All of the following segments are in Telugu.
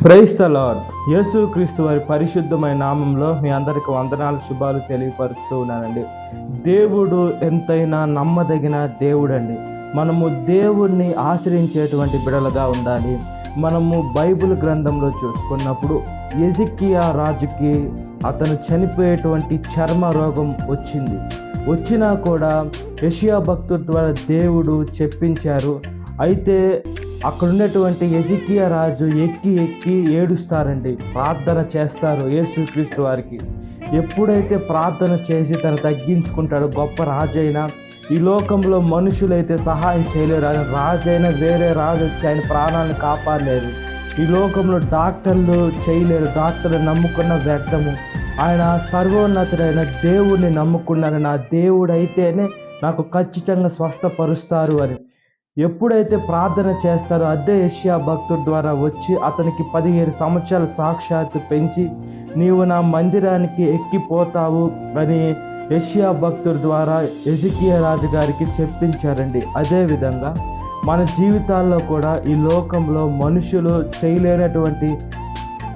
Praise the lord. యేసుక్రీస్తు వారి పరిశుద్ధమైన నామంలో మీ అందరికి వందనాలు, శుభాలు తెలియపరుస్తూ ఉన్నానండి. దేవుడు ఎంతైనా నమ్మదగిన దేవుడండి. మనము దేవుణ్ణి ఆశ్రయించేటువంటి బిడలుగా ఉండాలి. మనము బైబిల్ గ్రంథంలో చూసుకున్నప్పుడు ఎజికియా రాజుకి అతను చనిపోయేటువంటి చర్మ రోగం వచ్చినా కూడా యెషయా భక్తుడి ద్వారా దేవుడు చెప్పించారు. అయితే అక్కడ ఉన్నటువంటి ఎజికియా రాజు ఎక్కి ఏడుస్తారండి, ప్రార్థన చేస్తారు యేసుక్రీస్తు వారికి. ఎప్పుడైతే ప్రార్థన చేసి తను తగ్గించుకుంటాడు, గొప్ప రాజైనా ఈ లోకంలో మనుషులైతే సహాయం చేయలేరు, ఆయన రాజైనా వేరే రాజు వచ్చి ఆయన ప్రాణాలను కాపాడలేరు. ఈ లోకంలో డాక్టర్లు చేయలేరు, డాక్టర్లు నమ్ముకున్న వ్యర్థము. ఆయన సర్వోన్నతుడైన దేవుడిని నమ్ముకున్నాను, నా దేవుడు అయితేనే నాకు ఖచ్చితంగా స్వస్థపరుస్తారు అని ఎప్పుడైతే ప్రార్థన చేస్తారో అదే యెషయా భక్తుడి ద్వారా వచ్చి అతనికి 17 సంవత్సరాల సాక్షాత్తు పెంచి నీవు నా మందిరానికి ఎక్కిపోతావు అని యెషయా భక్తుడి ద్వారా ఎజికియా రాజు గారికి చెప్పించారండి. అదేవిధంగా మన జీవితాల్లో కూడా ఈ లోకంలో మనుషులు చేయలేనటువంటి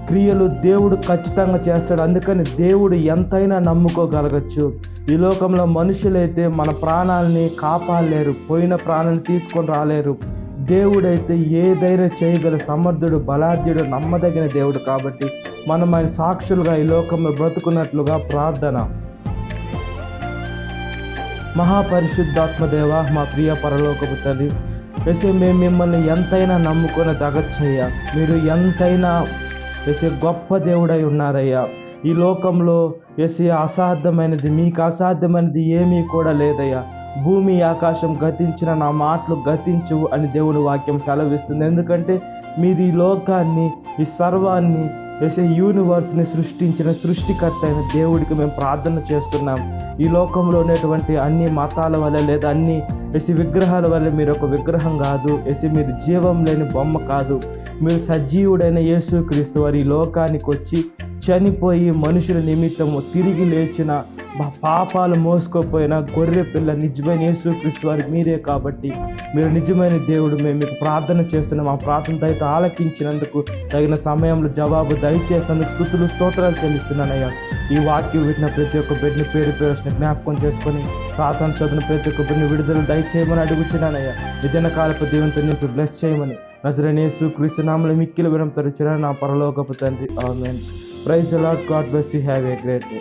క్రియలు దేవుడు ఖచ్చితంగా చేస్తాడు. అందుకని దేవుడు ఎంతైనా నమ్ముకోగలగచ్చు. ఈ లోకంలో మనుషులైతే మన ప్రాణాలని కాపాడలేరు, పోయిన ప్రాణాలను తీసుకొని రాలేరు. దేవుడైతే ఏదైనా చేయగల సమర్థుడు, బలాఢ్యుడు, నమ్మదగిన దేవుడు. కాబట్టి మనం ఆయన సాక్షులుగా ఈ లోకంలో బ్రతుకున్నట్లుగా ప్రార్థన. మహాపరిశుద్ధాత్మదేవ, మా ప్రియ పరలోకపు తల్లి, మేము మిమ్మల్ని ఎంతైనా నమ్ముకొని దగచ్చయ్యా. మీరు ఎంతైనా గొప్ప దేవుడై ఉన్నారయ్యా. ఈ లోకంలో అసాధ్యమైనది, మీకు అసాధ్యమైనది ఏమీ కూడా లేదయ్యా. భూమి ఆకాశం గతించిన నా మాటలు గతించు అని దేవుని వాక్యం సెలవిస్తుంది. ఎందుకంటే మీరు ఈ లోకాన్ని, ఈ సర్వాన్ని, యూనివర్స్ని సృష్టించిన సృష్టికర్త అయిన దేవుడికి మేము ప్రార్థన చేస్తున్నాం. ఈ లోకంలో ఉన్నటువంటి అన్ని మతాల వల్ల లేదా అన్ని విగ్రహాల వల్ల మీరు ఒక విగ్రహం కాదు. మీరు జీవం లేని బొమ్మ కాదు. మీరు సజీవుడైన యేసుక్రీస్తు వారి ఈ లోకానికి వచ్చి చనిపోయి మనుషుల నిమిత్తము తిరిగి లేచిన, పాపాలు మోసుకోపోయిన గొర్రె పిల్ల నిజమైన యేసుక్రీస్తు వారి మీరే. కాబట్టి మీరు నిజమైన దేవుడు. మేము మీకు ప్రార్థన చేస్తున్నాం. ఆ ప్రార్థన దయతో ఆలకించినందుకు, తగిన సమయంలో జవాబు దయచేసినందుకు స్తుతులు, స్తోత్రాలు చెల్లిస్తున్నానయ్యా. ఈ వాక్యం విట్టిన ప్రతి ఒక్క బిడ్డని పేరు జ్ఞాపకం చేసుకొని ప్రార్థన చదువున ప్రతి ఒక్క బిడ్డని విడుదల దయచేయమని అడుగుతున్నానయ్యా. నిజన కాలపు దేవునితో నింపి బ్లెస్ చేయమని నజరేయుడైన యేసుక్రీస్తు నామములో మిక్కిలి వినమ్రత నా పరలోకపు తండ్రి. Amen. Praise the lord. God bless you. Have a great day.